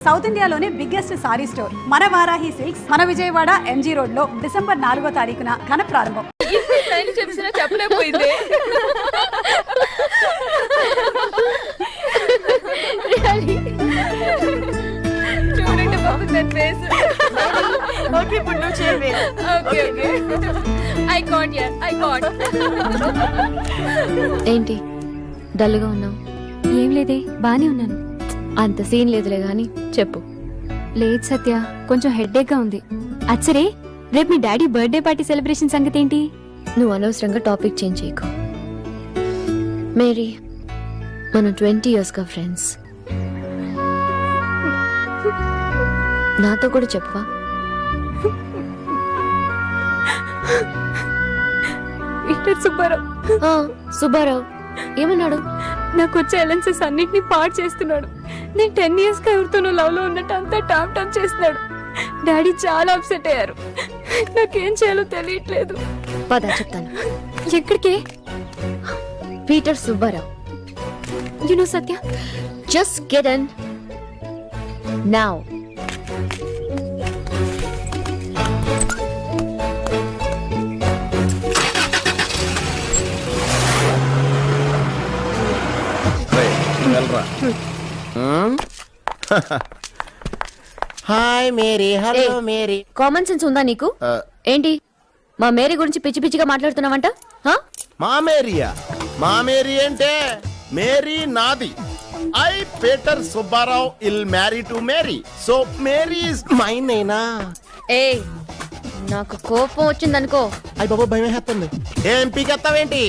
South ఇండియాలోనే biggest sorry store మన Varahi silks మన విజయవాడ ఎంజీ రోడ్ లో డిసెంబర్ 4వ తారీఖున ఘన ప్రారంభం. చెప్పలేకపోయింది. చూడండి బాబు దాని ఫేస్. ఓకే ఇప్పుడు నువ్వు చేయవే. Okay okay I caught. ఏంటి డల్గా ఉన్నావు? ఏం లేదే, బానే ఉన్నాను. అంత సీన్ లేదులే గాని చెప్పు. లేదు సత్య, కొంచెం హెడ్ఏక్ గా ఉంది. అచ్చరే, రేపు మీ డాడీ బర్త్డే పార్టీ సెలబ్రేషన్ సంగతి ఏంటి? నువ్వు అనవసరంగా టాపిక్ చేంజ్ చేయకు మేరీ. మనం 20 years గా ఫ్రెండ్స్. నాతో కూడా చెప్పవా? పీటర్ సుబ్బారావు ఏమన్నాడు? నాకు వచ్చే అలెన్సెస్ అన్నిటిని పాడు చేస్తున్నాడు. నేను 10 years గా ఎవరితోనూ లవ్ లో ఉన్నట్టు అంతా టామ్ చేస్తున్నాడు. డాడీ చాలా అప్సెట్ అయ్యారు. నాకేం చేయాలో తెలియట్లేదు. పద చెప్తాను. ఎక్కడికి? Peter Subbarao. You know Satya, just get in now. Hi Mary. Hello Mary. Common sense ఉందా నీకు? ఏంటి మా మేరీ గురించి పిచ్చి పిచ్చిగా మాట్లాడుతున్నావంట? మా మేరీయా? మా మేరీ అంటే మేరీ నాది. I Peter Subbarao will marry to Mary. So Mary is mine అయినా. ఏ నాకు కోపం వచ్చిందనుకో. అయ్య బాబా భయం వేస్తుంది. ఏం పీకెత్తావేంటి?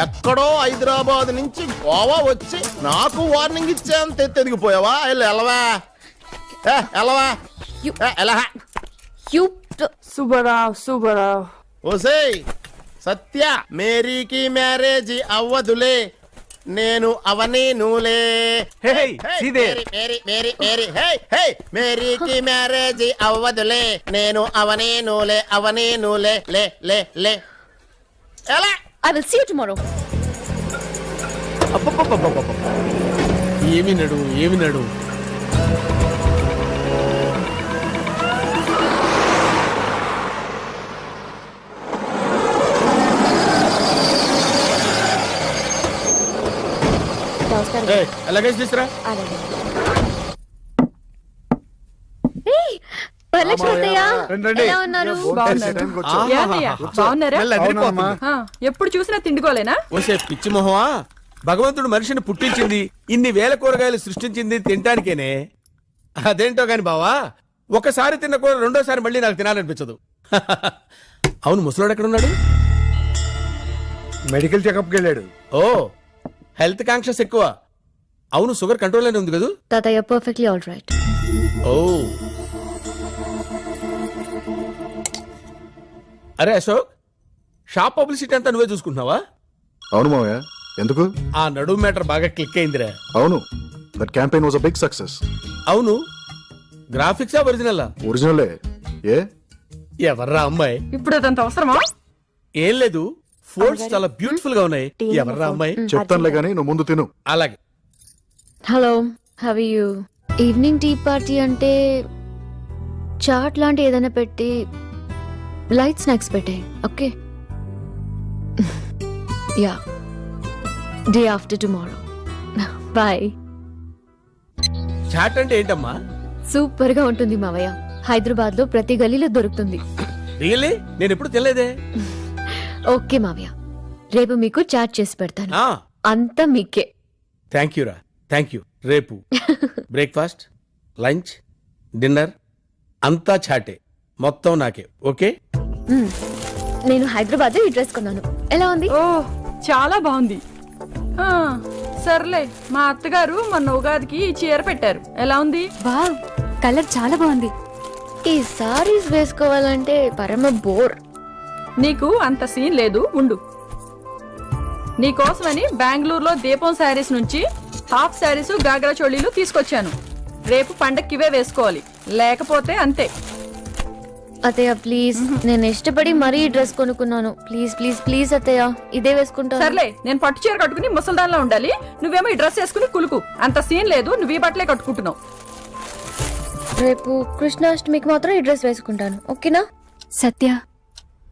ఎక్కడో హైదరాబాద్ నుంచి గోవా వచ్చి నాకు వార్నింగ్ ఇచ్చేంత ఎదిగిపోయావా? ఎలవా ఎలవా ఎలా? సుబ్బారావు ఓసేయ్ సత్య, మేరీకి మ్యారేజ్ అవ్వదులే, నేను అవని నూలే. మేరీకి మ్యారేజ్ అవ్వదులే, నేను అవని నూలే లే లే లే. ఎలా? I will see you tomorrow. ఏమి నడు లగేజ్ తీసురా. ఎలా ఉన్నారు? ఎప్పుడు చూసినా తిండికోలేనా? ఓసే పిచ్చి మొహమా, భగవంతుడు మనిషిని పుట్టించింది, ఇన్ని వేల కూరగాయలు సృష్టించింది తినటానికేనే. అదేంటో గాని బావా, ఒకసారి తిన్న కూర రెండోసారి మళ్ళీ నాకు తినాలనిపించదు. అవును, ముసలోడు ఎక్కడ ఉన్నాడు? మెడికల్ చెకప్కి వెళ్ళాడు. ఓ, హెల్త్ కాన్షియస్ ఎక్కువ. అవును, షుగర్ కంట్రోల్ లోనే ఉంది కదా? తాతయ్య పర్ఫెక్ట్లీ ఆల్ రైట్. ఓ అరే అశోక్, షాప్ పబ్లిసిటీ అంతా నువ్వే చూసుకుంటున్నావా? అవును మావయ్య. ఎందుకు? ఆ నడుము మ్యాటర్ బాగా క్లిక్ అయిందిరా. అవును, that campaign was a big success. అవును, గ్రాఫిక్సా ఒరిజినల్? ఒరిజినలే. ఏ ఎవర్రా అమ్మాయి? ఇప్పుడు అదంత అవసరమా? ఏం లేదు, ఫోల్డ్స్ చాలా బ్యూటిఫుల్ గా ఉన్నాయి. ఎవర్రా అమ్మాయి? చెప్తానులే గానీ నువ్వు ముందు తిను. అలాగే. Hello, how are you? Evening tea party chaat చాట్ లాంటి ఏదైనా పెట్టి లైట్ స్నాక్స్ పెట్టే. Okay, yeah, day after tomorrow. Bye. Chaat అంటే ఏంటమ్మా? సూపర్ గా ఉంటుంది మావయ్య. హైదరాబాద్ లో ప్రతి గలీలో దొరుకుతుంది. రియల్లీ? నేను ఎప్పుడు తినలేదే. ఓకే మావయ్య, రేపు మీకు చాట్ చేసి పెడతాను. అంతా మీకే. థ్యాంక్ యూ రా, థ్యాంక్ యూ. రేపు బ్రేక్ఫాస్ట్, లంచ్, డిన్నర్ అంతా చాటే, మొత్తం నాకే. ఓకే. నేను హైదరాబాద్ లో ఈ డ్రెస్ కొన్నాను. ఎలా ఉంది? ఓ చాలా బాగుంది. సర్లే, మా అత్తగారు మొన్న ఉగాదికి ఈ చీర పెట్టారు. ఎలా ఉంది? వావ్, కలర్ చాలా బాగుంది. ఈ సారీస్ వేసుకోవాలంటే పరమ బోర్. నీకు అంత సీన్ లేదు, ఉండు. నీకోసమని బెంగళూరులో దీపం శారీస్ నుంచి హాఫ్ శారీస్, గాగ్రా చోళీలు తీసుకొచ్చాను. రేపు పండక్కి ఇవే వేసుకోవాలి, లేకపోతే అంతే. అత్తయ్య ప్లీజ్, నేను ఇష్టపడి మరీ డ్రెస్ కొనుక్కున్నాను. ప్లీజ్ ప్లీజ్ ప్లీజ్ అత్తయ్య, ఇదే వేసుకుంటా. సర్లే, నేను పట్టు చీర కట్టుకుని ముసల్దాన్లా ఉండాలి, నువ్వేమో ఈ డ్రెస్ వేసుకుని కులుకు. అంత సీన్ లేదు, నువ్వు ఈ బట్టలే కట్టుకుంటున్నావు. రేపు కృష్ణాష్టమికి మాత్రం ఈ డ్రెస్ వేసుకుంటాను, ఓకేనా? సత్య,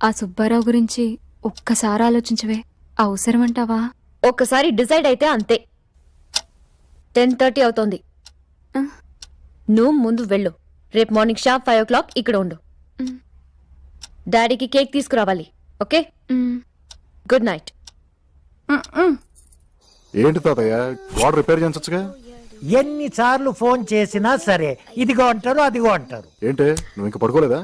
ఆ సుబ్బారావు గురించి ఒక్కసారి ఆలోచించవే. అవసరం అంటావా? ఒక్కసారి డిసైడ్ అయితే అంతే. 10:30 అవుతోంది. నువ్వు ముందు వెళ్ళు. రేపు మార్నింగ్ షార్ప్ 5 o'clock ఇక్కడ ఉండు. డాడీకి కేక్ తీసుకురావాలి, ఓకే? Good night. ఏంటి తాతయ్య, గోడ రిపేర్ చేయించచ్చుగా? ఎన్నిసార్లు ఫోన్ చేసినా సరే ఇదిగో అంటారు అదిగో అంటారు. ఏంటి నువ్వు ఇంకా పడుకోలేదా?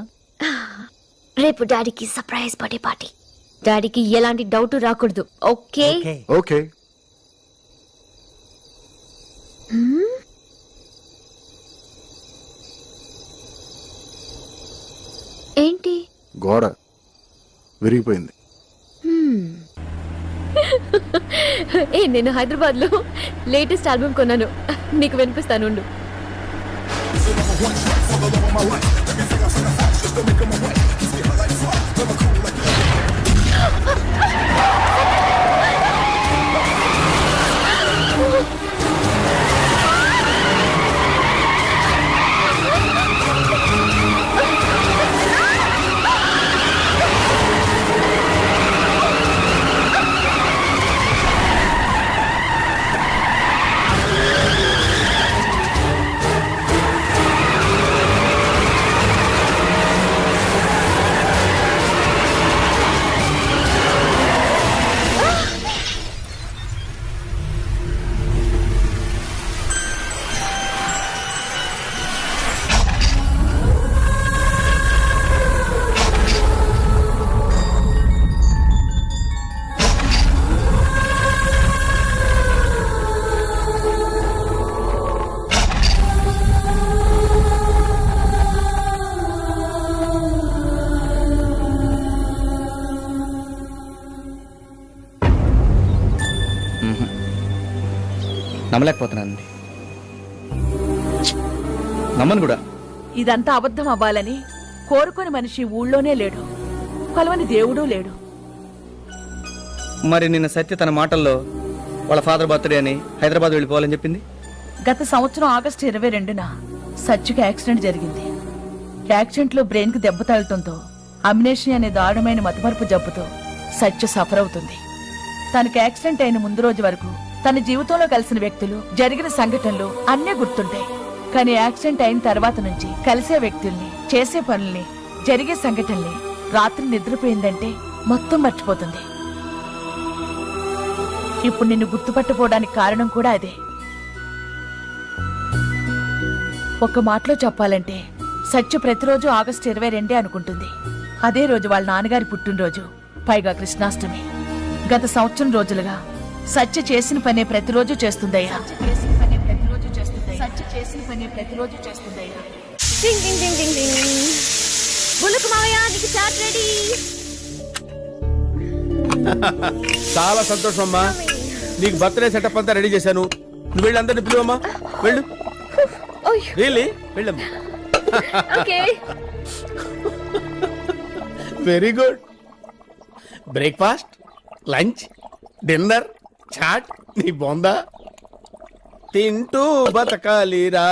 రేపు డాడీకి సర్ప్రైజ్ బర్త్డే పార్టీ. డాడీకి ఎలాంటి డౌట్ రాకూడదు, ఓకే? ఓకే. ఓకే. ఏంటి? గోడ విరిగిపోయింది. నేను హైదరాబాద్ లో లేటెస్ట్ ఆల్బమ్ కొన్నాను, నీకు వినిపిస్తాను. నమ్మలేకపోతున్నానండి. నమ్మను కూడా. ఇదంతా అబద్ధం అవ్వాలని కోరుకొని మనిషి ఊళ్ళోనే లేడు, కొలవని దేవుడూ లేడు. మరి నిన్న సత్య తన మాటల్లో వాళ్ళ ఫాదర్ బర్త్డే అని హైదరాబాద్ వెళ్ళిపోవాలని చెప్పింది. గత సంవత్సరం ఆగస్టు 22న సత్యకి యాక్సిడెంట్ జరిగింది. యాక్సిడెంట్ లో బ్రెయిన్ కి దెబ్బ తగలటంతో అమ్నేషియా అనే దారుణమైన మతమరుపు జబ్బుతో సత్య సఫర్ అవుతుంది. తనకి యాక్సిడెంట్ అయిన ముందు రోజు వరకు తన జీవితంలో కలిసిన వ్యక్తులు, జరిగిన సంఘటనలు అన్నీ గుర్తుంటాయి. కానీ యాక్సిడెంట్ అయిన తర్వాత నుంచి కలిసే వ్యక్తుల్ని, చేసే పనుల్ని, జరిగే సంఘటనల్ని రాత్రి నిద్రపోయిందంటే మొత్తం మర్చిపోతుంది. ఇప్పుడు నిన్ను గుర్తుపట్టపోవడానికి కారణం కూడా అదే. ఒక్క మాటలో చెప్పాలంటే సత్య ప్రతిరోజు ఆగస్టు 22 అనుకుంటుంది. అదే రోజు వాళ్ళ నాన్నగారి పుట్టినరోజు, పైగా కృష్ణాష్టమి. గత సంవత్సరం రోజులుగా సత్య చేసిన పనే ప్రతిరోజు చేస్తుందయ్యా. చాలా సంతోషం అమ్మా. నీకు బర్త్డే సెటప్ అంతా రెడీ చేశాను. నువ్వు వెళ్ళి అందరిని పిలువమ్మా. వెళ్ళు. రియల్లీ వెళ్ళమ్మా. Very good. Breakfast, lunch, dinner, chaat నీ బొందా. తింటూ బతకాలిరా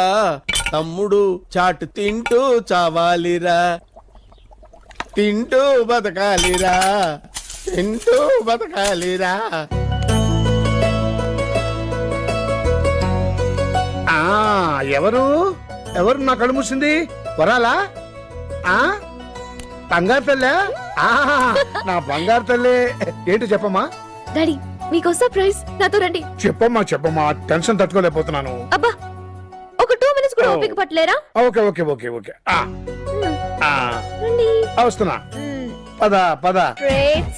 తమ్ముడు, చాట్ తింటూ చావాలిరా. తింటూ బతకాలిరా, తింటూ బతకాలిరా. ఎవరు నా కళ్ళు మూసింది? వరాలా? బంగారు తల్లే? నా బంగారు తల్లే. ఏంటి చెప్పమ్మా? డాడీ, మీకు సర్ప్రైజ్. నాతో రండి. చెప్పమ్మా టెన్షన్ తట్టుకోలేకపోతున్నాను. అబ్బా, ఒక 2 minutes కూడా ఓపిక పట్టలేరా? Okay okay okay okay. రండి. వస్తున్నా. పద పద.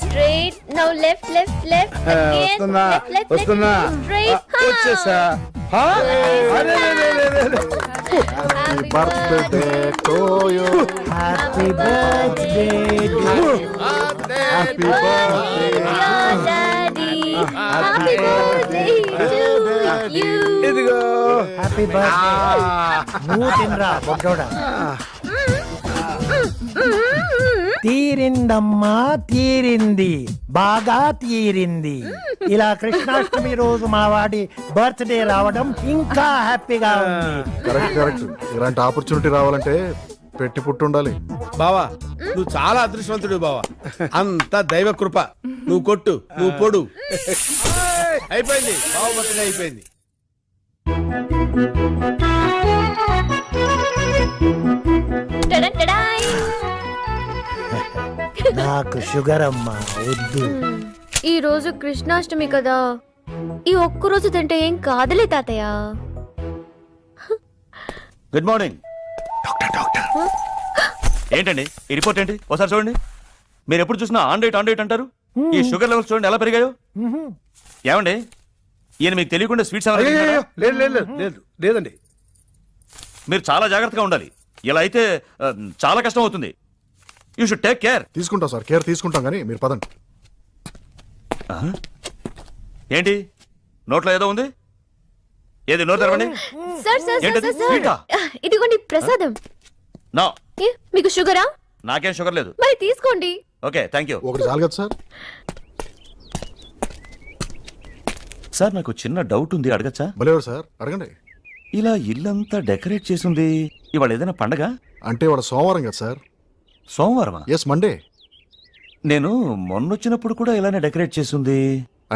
Straight now left left left వస్తున్నా వస్తున్నా. వచ్చేసా. Happy birthday to you. Happy birthday happy birthday. Happy birthday to you. ఇదిగో హ్యాపీ బర్త్డే. నువ్వు తినరా బొడ్డోడా. తీరిందమ్మా తీరింది, బాగా తీరింది. ఇలా కృష్ణాష్టమి రోజు మా వాడి బర్త్డే రావడం ఇంకా హ్యాపీగా ఉంది. Correct correct. ఇలాంటి ఆపర్చునిటీ రావాలంటే పెట్టి పుట్టి ఉండాలి. బావా నువ్వు చాలా అదృష్టవంతుడు బావా, అంత దైవ కృప. నువ్వు కొట్టు, నువ్వు పొడు. అయిపోయింది, బావ బర్త్డే అయిపోయింది. నాకు షుగర్ అమ్మా వద్దు. ఈ రోజు కృష్ణాష్టమి కదా, ఈ ఒక్క రోజు తింటే ఏం కాదులే తాతయ్య. Good morning. ఏంటండి ఈ రిపోర్ట్ ఏంటి? ఒకసారి చూడండి. మీరు ఎప్పుడు చూసినా ఆన్ డేట్ అంటారు. ఈ షుగర్ లెవెల్స్ చూడండి ఎలా పెరిగాయో. ఏమండి ఈయన మీకు తెలియకుండా స్వీట్స్ అయ్యయ్యో, లేదు లేదు లేదు, లేదు లేదండి. మీరు చాలా జాగ్రత్తగా ఉండాలి. ఇలా అయితే చాలా కష్టం అవుతుంది. You should take care. తీసుకుంటాం సార్, కేర్ తీసుకుంటాం, కానీ మీరు పదండి. ఏంటి నోట్లో ఏదో ఉంది? ఏది నోరు తెరవండి. సార్ సార్ సార్ ఏంటది? సార్, స్వీటా? ఇదిగోండి ప్రసాదం. నో, ఏ, మీకు షుగరా? నాకేం షుగర్ లేదు. మరి తీసుకోండి. Okay thank you. ఒకటి చాలు కదా సార్. సార్ నాకు చిన్న డౌట్ ఉంది, అడగచ్చా? భలేవారు సార్, అడగండి. ఇలా ఇల్లంతా డెకరేట్ చేసింది ఇవాళ ఏదైనా పండగ? అంటే వాడు సోమవారం కదా సార్. సోమవారమా? Yes, Monday. నేను మొన్నొచ్చినప్పుడు కూడా ఇలానే డెకరేట్ చేసింది.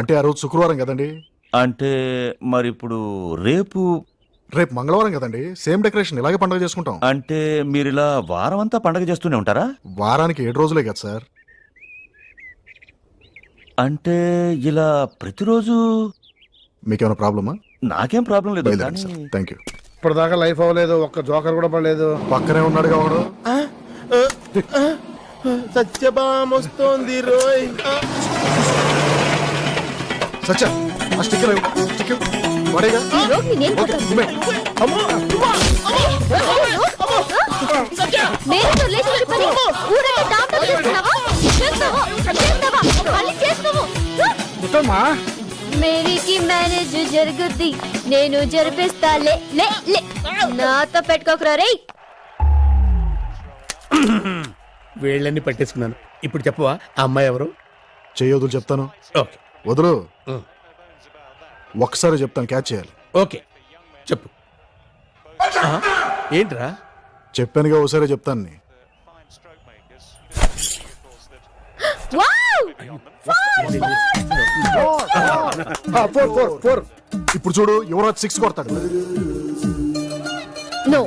అంటే ఆ రోజు శుక్రవారం కదండి. అంటే మరి ఇప్పుడు రేపు రేపు మంగళవారం కదండి. సేమ్ డెకరేషన్, ఇలాగే పండుగ చేసుకుంటాం. అంటే మీరు ఇలా వారం అంతా పండగ చేస్తూనే ఉంటారా? వారానికి 7 రోజులే కదా సార్. అంటే ఇలా ప్రతిరోజు? మీకేమైనా ప్రాబ్లమా? నాకేం ప్రాబ్లం లేదు బయలుదేరండి కానీ- సార్. Thank you. ఇప్పటిదాకా లైఫ్ అవ్వలేదు, ఒక్క జోకర్ కూడా పడలేదు. పక్కనే ఉన్నాడు కావడు. సత్యభామొస్తోంది రోయ్. సత్య, ఆ స్టిక్కర్ ఇవ్వు. స్టిక్కర్ వాడేగా. ఈ రోగిని నేను కొట్టాను. మేరీతో రిలేషన్షిప్ అని ఊరంతా టాప్ చేస్తున్నావా? చేస్తావా? మళ్ళీ చేస్తావు. ముట్టమ్మా. మేరీకి మ్యారేజ్ జరుగుద్ది, నేను జరిపిస్తా. లే లే లే, నాతో పెట్టుకోకరా రేయ్. వేళ్ళన్నీ పట్టేసుకున్నాను. ఇప్పుడు చెప్పవా ఆ అమ్మాయి ఎవరు? చేయొద్దు చెప్తాను. ఓకే వదులు. ఒక్కసారి చెప్తాను, క్యాచ్ చేయాలి. ఓకే చెప్పు. ఏంట్రా? చెప్పానుగా, ఒకసారి చెప్తాను. వావ్! ఫోర్. ఇప్పుడు చూడు, యువరాజ్ 6 కొడతాడు. నో.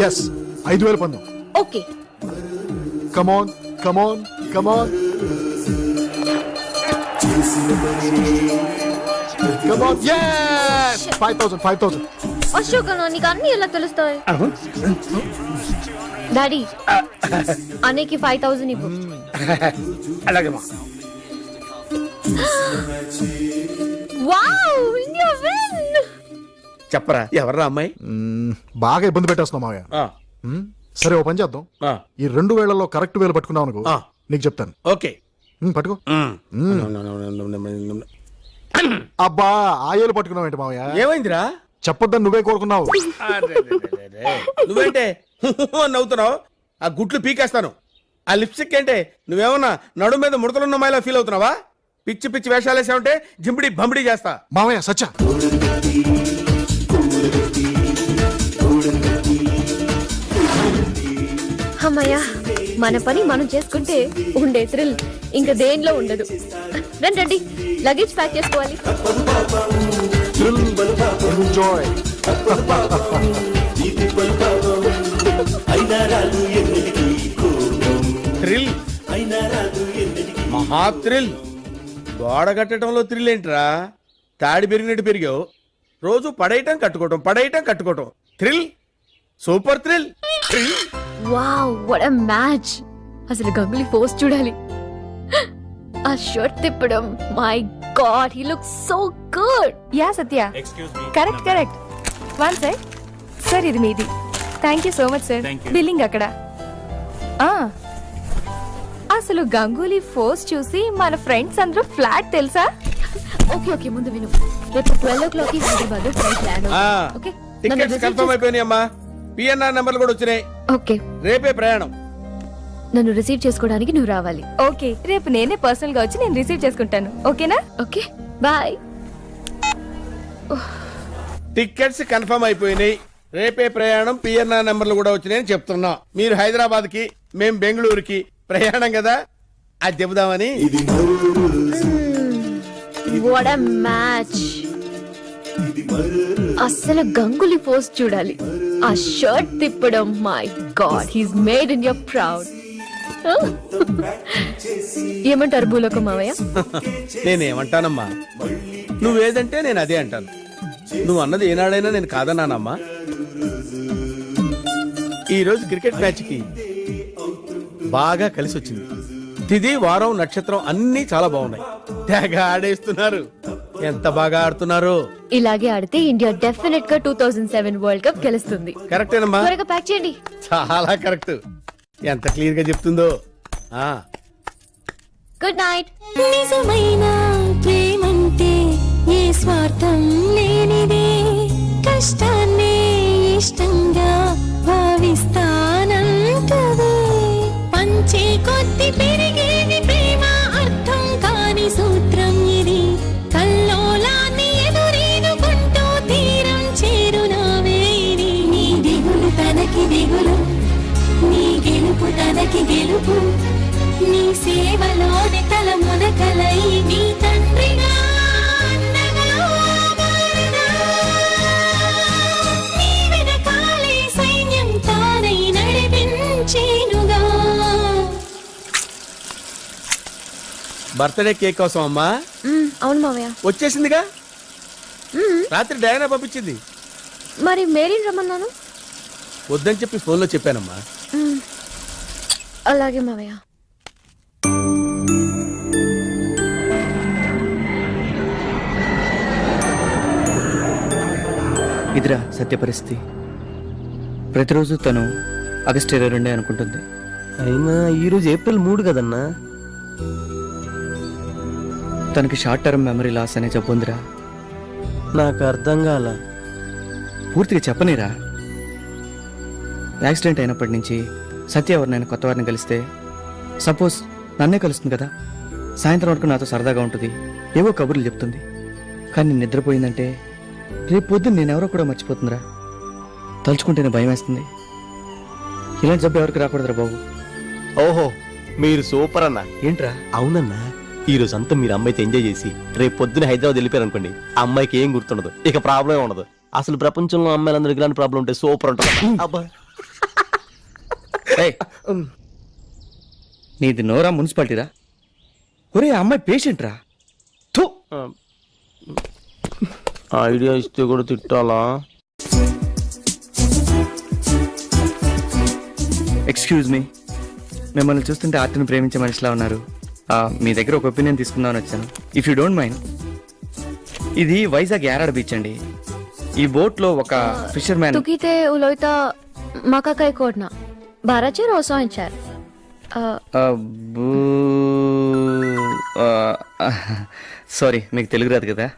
ఎస్, 5,000 పందెం. Okay. Come on come on come on come on. yes 5,000. Ashok నీకు అన్ని ఎలా తెలుస్తాయి? డాడీ, అన్నకి 5,000 ఇవ్వు. అలాగేమా. Wow, India win. చెప్పరా ఎవర్రా అమ్మాయి? బాగా ఇబ్బంది పెట్టేస్తున్నావు మావయ్య. ఆ, సరే, ఓ పని చేద్దాం. ఆ, ఈ 2 వేళల్లో కరెక్ట్ వేలు పట్టుకున్నావు అనుకో, ఆ. నీకు చెప్తాను. ఓకే. పట్టుకో. మ్. అబ్బా, ఆ ఏలు పట్టుకున్నావు ఏంటి మావయ్య? ఏమైందిరా? చెప్పొద్దని నువ్వే కోరుకున్నావు. నువ్వేంటే నవ్వుతున్నావు? ఆ గుట్లు పీకేస్తాను. ఆ లిప్స్టిక్ ఏంటే, నువ్వేమన్నా నడు మీద ముడతలున్న మాయలా ఫీల్ అవుతున్నావా? పిచ్చి పిచ్చి వేషాలు వేసావంటే జింపిడి బంపిడి చేస్తా. మావయ్య సచ్చ. అమ్మయ్యా, మన పని మనం చేసుకుంటే ఉండే థ్రిల్ ఇంకా దేనిలో ఉండదు. రండి రండి, లగేజ్ ప్యాక్ చేసుకోవాలి. ఎంజాయ్. థ్రిల్, మహా థ్రిల్. గోడ కట్టడంలో థ్రిల్ ఏంట్రా? తాడి పెరిగినట్టు పెరిగావు. రోజు పడేయటం కట్టుకోవటం. Thrill, super thrill. Thrill. Wow, what a match. అసలు గంగులీ ఫోర్స్ చూడాలి. ఆ షర్ట్ తిప్పడం, my god, he looks so good. Yeah Satya, correct. One sec. Sir ఇది మీది. Thank you so much sir. Billing అక్కడ. అసలు గంగూలీ ఫోర్స్ చూసి మన ఫ్రెండ్స్ అందరూ ఫ్లాట్ తెలుసా? ఓకే ముందు విను. రేపు 12 o'clock హైదరాబాద్ ఫ్లైట్ ల్యాండ్ అవుతుంది. ఓకే, టికెట్స్ కన్ఫర్మ్ అయిపోయినాయి అమ్మా. పిఎన్ఆర్ నెంబర్లు కూడా వచ్చినాయి. ఓకే. రేపే ప్రయాణం. నన్ను రిసీవ్ చేసుకోవడానికి నువ్వు రావాలి. ఓకే, రేపు నేనే పర్సనల్ గా వచ్చి నేను రిసీవ్ చేసుకుంటాను. ఓకేనా? Okay bye. టికెట్స్ కన్ఫర్మ్ అయిపోయినాయి. రేపే ప్రయాణం. పిఎన్ఆర్ నెంబర్లు కూడా వచ్చినాయని చెప్తున్నా. మీరు హైదరాబాద్ కి, మేము బెంగళూరుకి ప్రయాణం కదా, అది చెబుదామని. What a match. అస్సలు గంగులీ పోస్ట్ చూడాలి. ఆ షర్ట్ తిప్పడం, my God, he's made in your proud. ఏమంటారు భూలోక మావయ్య? నేనేమంటానమ్మా, నువ్వేదంటే నేను అదే అంటాను. నువ్వు అన్నది ఏనాడైనా నేను కాదన్నానమ్మా. ఈ రోజు క్రికెట్ మ్యాచ్ కి బాగా కలిసి వచ్చింది. తిది, వారం, నక్షత్రం అన్ని చాలా బాగున్నాయి. తెగ ఆడేస్తున్నారు. ఎంత బాగా ఆడుతున్నారు. ఇలాగే ఆడితే ఇండియా డెఫినెట్ గా 2007 వరల్డ్ కప్ గెలుస్తుంది. కరెక్టేనమ్మా, త్వరగా ప్యాక్ చేయండి. చాలా కరెక్ట్. ఎంత క్లియర్ గా చెప్తుందో. Good night. నిజమైన ప్రేమంటే ఏ స్వార్థం లేనిదే, కష్టాన్నే ఇష్టంగా భావిస్తానంటదే, పంచే కొద్ది పెరిగేది ప్రేమ, అర్థం కాని సూత్రం ఇది, కల్లోలాన్ని ఎదురీదుకుంటూ తీరం చేరునావే ఇది. నీ దిగులు తనకి దిగులు, నీ గెలుపు తనకి గెలుపు, నీ సేవలోని తల మునకలై నీ తండ్రిగా అండగా మారినా, నీ వెనకాలే సైన్యం తానై నడిపించేనుగా. బర్త్డే కేక్ కోసం అమ్మా. అవును మావయ్య. వచ్చేసిందిగా. రాత్రి డయానా పంపించింది. మరి మేరీని రమ్మన్నాను. వద్దని చెప్పి ఫోన్లో చెప్పానమ్మా. అలాగే మావయ్య. ఇదిరా సత్య పరిస్థితి. ప్రతిరోజు తను ఆగస్టు 22 అనుకుంటుంది. అయినా ఈరోజు ఏప్రిల్ 3 కదన్నా. తనకి షార్ట్ టర్మ్ మెమరీ లాస్ అనే జబ్బు ఉందిరా. నాకు అర్థం కాల. పూర్తిగా చెప్పనిరా. యాక్సిడెంట్ అయినప్పటి నుంచి సత్య ఎవరినైనా కొత్త వారిని కలిస్తే, సపోజ్ నన్నే కలుస్తుంది కదా, సాయంత్రం వరకు నాతో సరదాగా ఉంటుంది, ఏవో కబుర్లు చెప్తుంది. కానీ నిద్రపోయిందంటే రేపు పొద్దున్న నేనెవరో కూడా మర్చిపోతుందిరా. తలుచుకుంటేనే భయం వేస్తుంది. ఇలాంటి జబ్బు ఎవరికి రాకూడదురా బాబు. ఓహో, మీరు సూపర్ అన్న. ఏంట్రా? అవునన్నా, ఈ రోజు అంతా మీరు అమ్మాయితో ఎంజాయ్ చేసి రేపు పొద్దున హైదరాబాద్ వెళ్ళిపోయారు అనుకోండి, ఆ అమ్మాయికి ఏం గుర్తుండదు, ఇక ప్రాబ్లం ఉండదు. అసలు ప్రపంచంలో అమ్మాయిలందరికీ ఇలాంటి ప్రాబ్లం ఉంటే సూపర్ ఉంటుంది. అబ్బా, ఏయ్, నీది నోరా మున్సిపాలిటీరా? ఒరే, ఆ అమ్మాయి పేషెంట్ రా. ఐడియా ఇస్తే కూడా తిట్టాలా? ఎక్స్క్యూజ్ మీ, మిమ్మల్ని చూస్తుంటే ఆర్ట్ని ప్రేమించే మనిషిలా ఉన్నారు. మీ దగ్గర ఒక ఒపీనియన్ తీసుకుందామని వచ్చాను, ఇఫ్ యూ డోంట్ మైండ్. ఇది వైజాగ్ యారాడ బీచ్ అండి. ఈ బోట్ లో ఒక ఫిషర్ మ్యాన్. तुकी ते उलोयता माका काय कोडना बाराचेर वसोंचार. సారీ, మీకు తెలుగు రాదు కదా.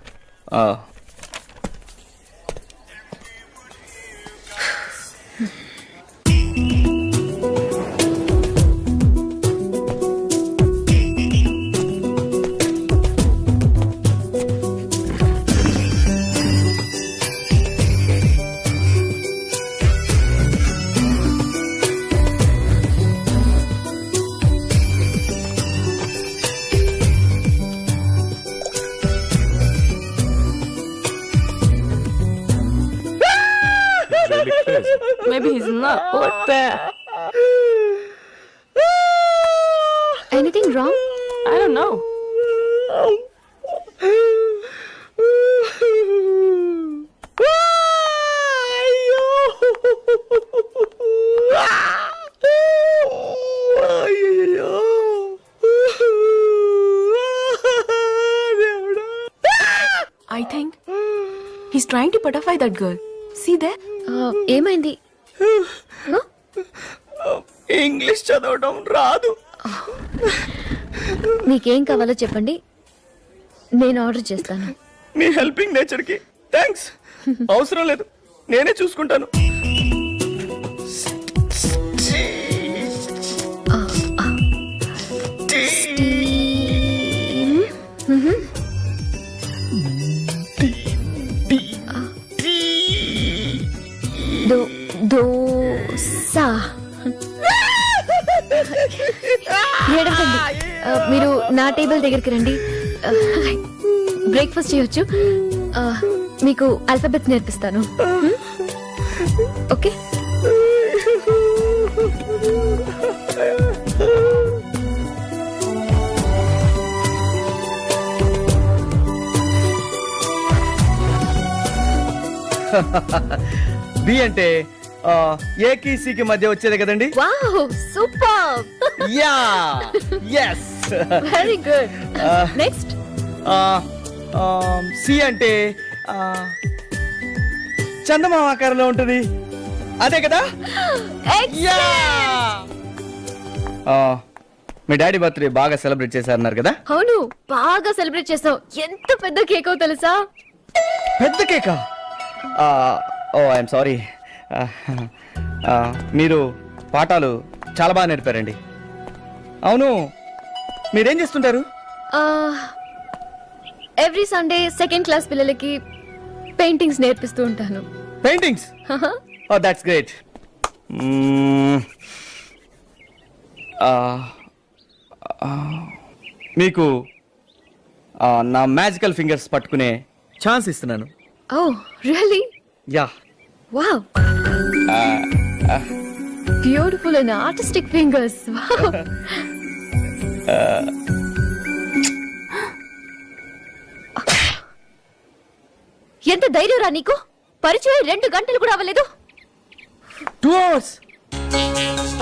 Maybe he's not. What the? Anything wrong? I don't know. I think he's trying to butterfly that girl. See there? ఏమైంది? ఇంగ్లీష్ చదవడం రాదు. మీకేం కావాలో చెప్పండి, నేను ఆర్డర్ చేస్తాను. మీ హెల్పింగ్ నేచర్ కి థ్యాంక్స్. అవసరం లేదు, నేనే చూసుకుంటాను. ఏడవకండి. మీరు నా టేబుల్ దగ్గరికి రండి. బ్రేక్ఫాస్ట్ చేయొచ్చు. మీకు ఆల్ఫాబెట్స్ నేర్పిస్తాను. ఓకే. బి అంటే ఏకి సికి మధ్య వచ్చేదే కదండి. Wow, super. Yeah yes. Very good. Next. C అంటే చందమామ ఆకారంలో ఉంటుంది, అదే కదా. యా. మీ డాడీ బర్త్డే బాగా సెలబ్రేట్ చేశారన్నారు కదా. అవును, బాగా సెలబ్రేట్ చేసావు. ఎంత పెద్ద కేకో తెలుసా? పెద్ద కేకా? ఓ ఐఎమ్ సారీ. మీరు పాఠాలు చాలా బాగా నేర్పారండి. అవును, మీరేం చేస్తుంటారు? ఎవ్రీ సండే సెకండ్ క్లాస్ పిల్లలకి పెయింటింగ్స్ నేర్పిస్తూ ఉంటాను. పెయింటింగ్స్? Oh that's great. మీకు నా మ్యాజికల్ ఫింగర్స్ పట్టుకునే ఛాన్స్ ఇస్తున్నాను. Oh really? Yeah. Wow, beautiful and artistic fingers. Wow. ఎంత ధైర్యం రా నీకు? పరిచయం 2 గంటలు కూడా అవ్వలేదు. 2 hours.